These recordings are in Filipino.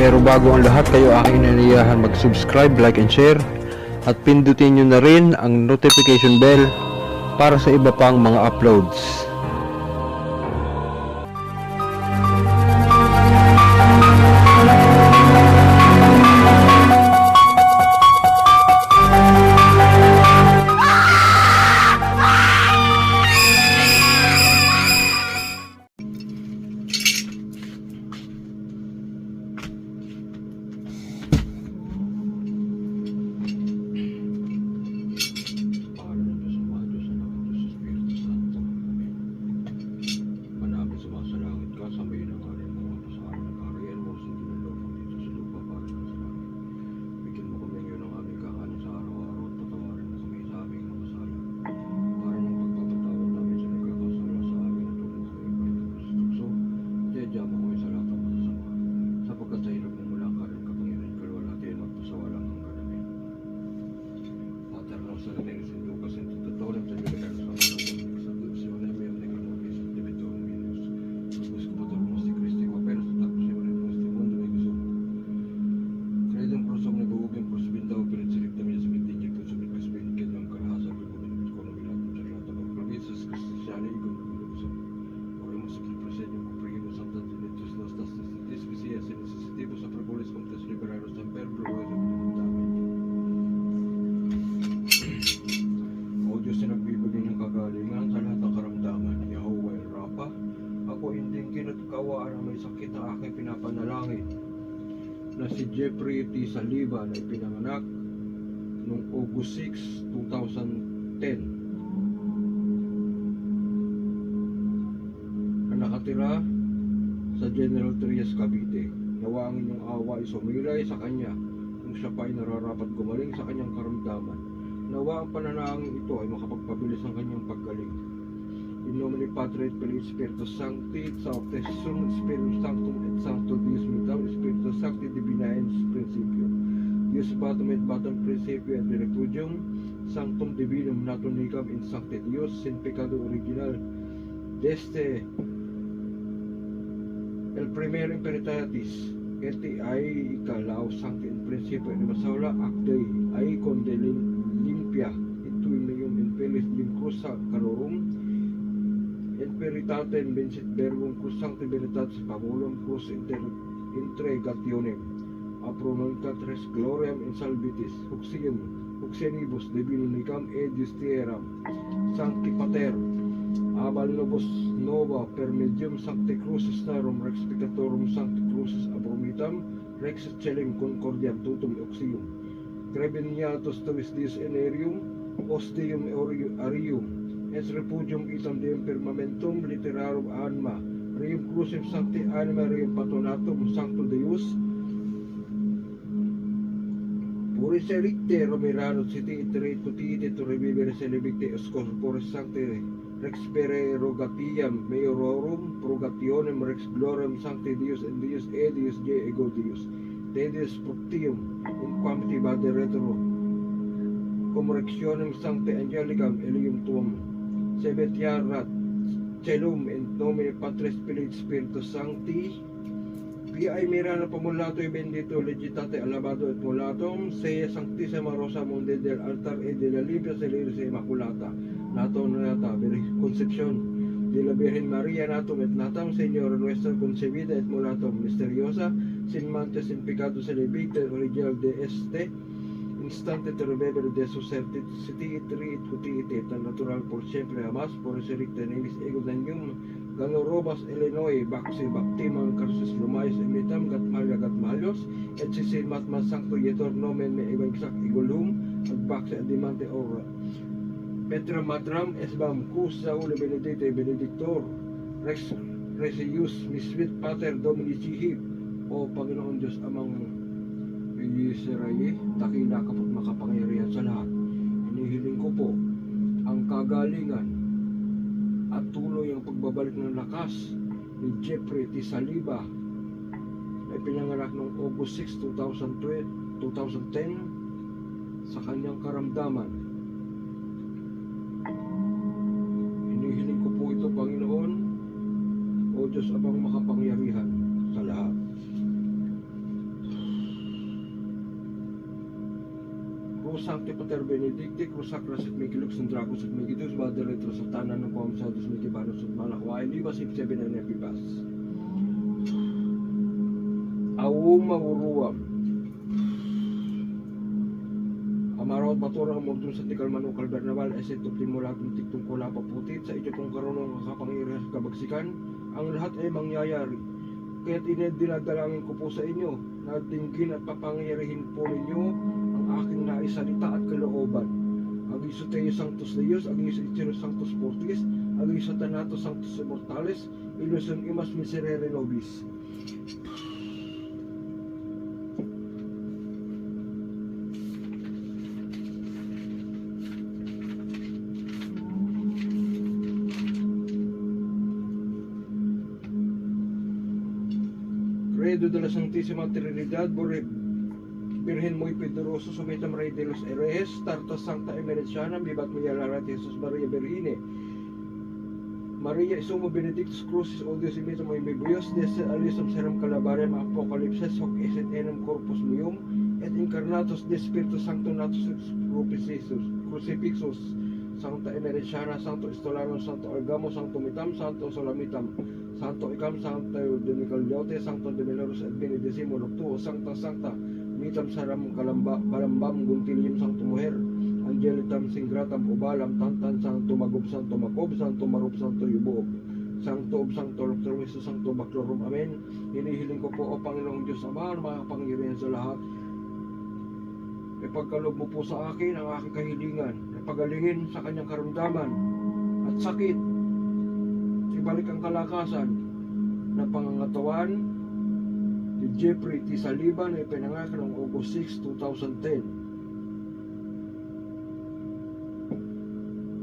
Pero bago ang lahat, kayo aking inaniyahan mag-subscribe, like and share at pindutin nyo na rin ang notification bell para sa iba pang mga uploads. Na si Jeffrey T. Saliba na ipinanganak noong August 6, 2010 na nakatira sa General Trias, Cavite. Nawa ang inyong awa ay sumilay sa kanya kung siya pa ay nararapat gumaling sa kanyang karamdaman. Nawa ang panalangin ito ay makapagpabilis ng kanyang paggaling. In nomine Patri et Filii et Spiritus Sancti, et Sancte Sum Spiritus Sanctum et Sancto Deus Mitam, Spiritus Sancti Divina Ens Principio. Deus Patum et Patum Principio et Refugium, Sanctum Divinum Natum Nicam in Sancte Deus, sin pecado original deste el primer imperitatis, eti ai icalao Sancti in Principio et Masaula, actei ai condelin limpia, itui meum in pelis lincrusa calorum, et veritatem vincit verbum cus sancti veritatis fabulum cus entregationem apronuncat res gloriam in salvitis huxienibus divinum nicam et justieram sancti pater abal nobis nova per medium sancti crucis narum rex peccatorum sancti crucis abromitam rex celem concordiam tutum auxilium creveniatus tuis dies enerium ostium arium es repudium itam deum firmamentum literarum anima reum crucem sancti anima reum patronatum sancto Deus puris elicte romerano citi itere tutite to revivere celebite os corporis sancti rex pere rogatiam meororum progationem rex gloriam sancti Deus et Deus e Deus je ego Deus Deus fructium in quamti vade retro comrectionem sancti angelicam elium tuum sebetiarat celum in nomine Patris Filii Spiritus Sancti via mirana pomulato e bendito legitate alabado et mulatum sea sanctissima rosa mundi del altar e de la limpia celebris immaculata natum nata per concepción de la Virgen María natum et natam Señora nuestra concebida et mulatum misteriosa sin mancha sin pecado celebite original de este instante te revivere de su certitude et utite tan natural por siempre jamás por ese ricta nevis ego danium gano robas elenoi baxi baptiman carsus lumais imitam gat malios et sisin matmas sancto ietor nomen me evangsak igolum at baxi adimante ora Petra matram esbam cus saule benedite benedictor rex resius misvit pater domini cihi o Panginoon Diyos amang Yisrael, takina kapag makapangyarihan sa lahat. Inihiling ko po ang kagalingan at tuloy ang pagbabalik ng lakas ni Jeffrey T. Saliba na ipinanganak noong August 6, 2010 sa kanyang karamdaman. Inihiling ko po ito, Panginoon, o Diyos abang makapangyarihan sa lahat. Sancti Pater Benedicti, Crusacras et Michilux and Dracos et Migitus, Bader Retro Satana, no Quam Satus Mikibanos at Malakwa, Libas Ip 7 and Epibas. Auma Uruam. Amarot Batura Mordun sa Tikal Manukal Bernabal, Eset Optimulatong Tiktong Kula Paputit, sa ito pong karunong kapangyarihan sa kabagsikan, ang lahat ay mangyayari. Kaya't dinadalangin ko po sa inyo, na dinggin at papangyarihin po ninyo ang aking naisalita at kalooban. Agiso Teo Sanctus Deus, agiso Itero Sanctus Fortis, agiso Thanatos Sanctus Immortalis, Illusion Imas Miserere Nobis. Credo de la Santísima Trinidad, Virgen muy Pedroso, Sumitam Rey de los Herejes, Tarta Sancta Emerentiana, Vivat Millarat Jesus Maria Virgine, Maria Isumo Benedictus Crucis, O Dios Imitum Muy Bibuyos, Dese Alisum Serum Calabarem Apocalypses, Hoc Eset Enum Corpus Meum, et Incarnatus de Spiritus Sancto Natus Crucifixus, Sancta Emerentiana, Santo Estolano, Santo Algamo, Santo Mitam, Santo Solamitam, Santo Icam, Santo Demicaliote, Santo Demileros et Benedicimo Noctuo, Sancta, Mitam Saram Balambam, Guntilium, Santo Mujer, Angelitam, Singratam, Ubalam, Tantan, Santo Magob, Santo Makob, Santo Marup, Santo Yubob, Santo Santo Loctoromiso, Santo Baclorum, Amen. Hinihiling ko po, O Panginoong Diyos Ama, makapangyarihan sa lahat. Ipagkaloob mo po sa akin ang aking kahilingan, ipagalingin sa kanyang karamdaman at sakit, ibalik ang kalakasan na pangangatawan ni Jeffrey T. Saliba na ipinanganak noong August 6, 2010.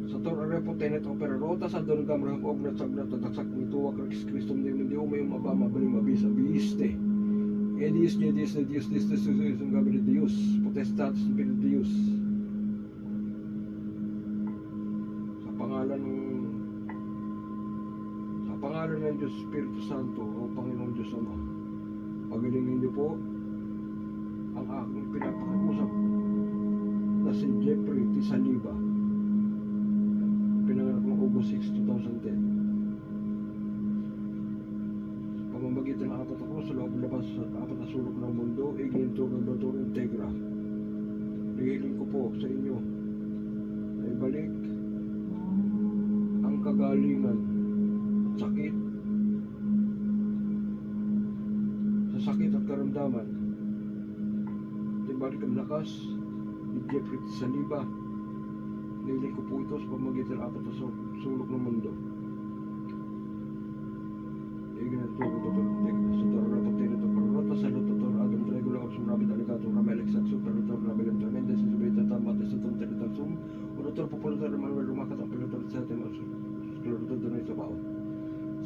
Sa Tor Arepo Tenet Opera Rota sa Donagam Rang Ognat Sagnat Tataksak Mituwa Krix Kristum Dimindiyo may mabama baling mabisa biiste. Dios, ang gabi ni Dios, potestatus ng Dios. Sa pangalan ng Diyos Espiritu Santo, o Panginoong Diyos Ama, pagalingin niyo po ang aking pinapakiusap na si Jeffrey T. Saliba, pinanganak ng August 6, 2010. Pamamagitan ng apat na krus sa loob labas sa apat na sulok ng mundo, iginto ng Dr. Integra. Hihiling ko po sa inyo na ibalik ang kagalingan, sakit, sa sakit at karamdaman. Ibalik ang lakas ni Jeffrey Saliba. Hihiling ko po ito sa pamamagitan ng apat na sulok ng mundo. Iginaturo Dr. Integra sa Torapatay na Torparota sa Dr. Adam Regular of Sumrabit Aligatong Ramel Exaxum, Dr. Ramel Tremendez, Subita Tamate sa Tom Territasum, o Dr. Populator Manuel Rumakat ang Pilotor sa atin, Dr. Donoy sa Bao.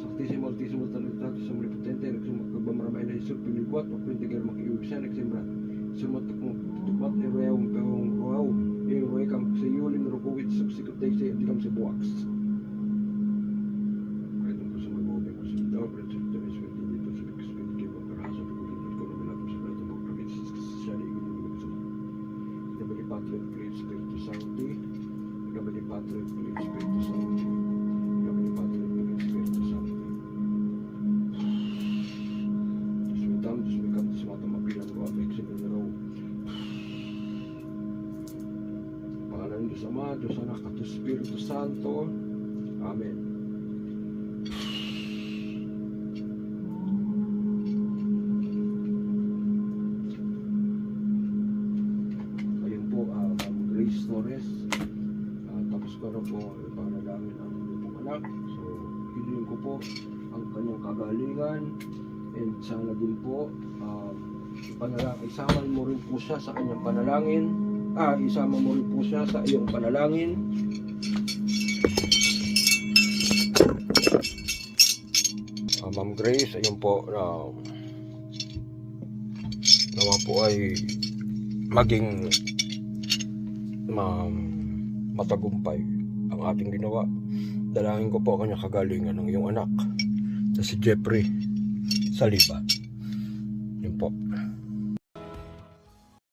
Saktisimo, Altisimo, Tanitato, Sumripotente, Nagsumagkagbamarama Ila Isur, Pilikwat, o Quintigal Makiuwiksan, Nagsimra, Sumatok mo, Tupat, Ireawang Peong Roaw, Iroy Kam sa Yulin, Rukowit, Subsikotay sa Itikam sa Buwaks. Patri et Spiritus Sancti, Domini Patri et Spiritus Sancti, Domini Patri et Spiritus Sancti. Diyos may kam, Diyos matang mapilang ko, at eksin na raw. Pangalan ng Diyos Ama, Diyos Anak, at Diyos Spiritus Santo. Amen. Torres, tapos ko na po ipanalangin ang inyong anak. So hiling ko po ang kanyang kagalingan, and sana din po isama mo rin po siya sa kanyang panalangin, isama mo rin po siya sa iyong panalangin. Ma'am Grace, ayun po, nawa po ay maging matagumpay ang ating ginawa. Dalangin ko po ang kanyang kagalingan ng iyong anak na si Jeffrey Saliba.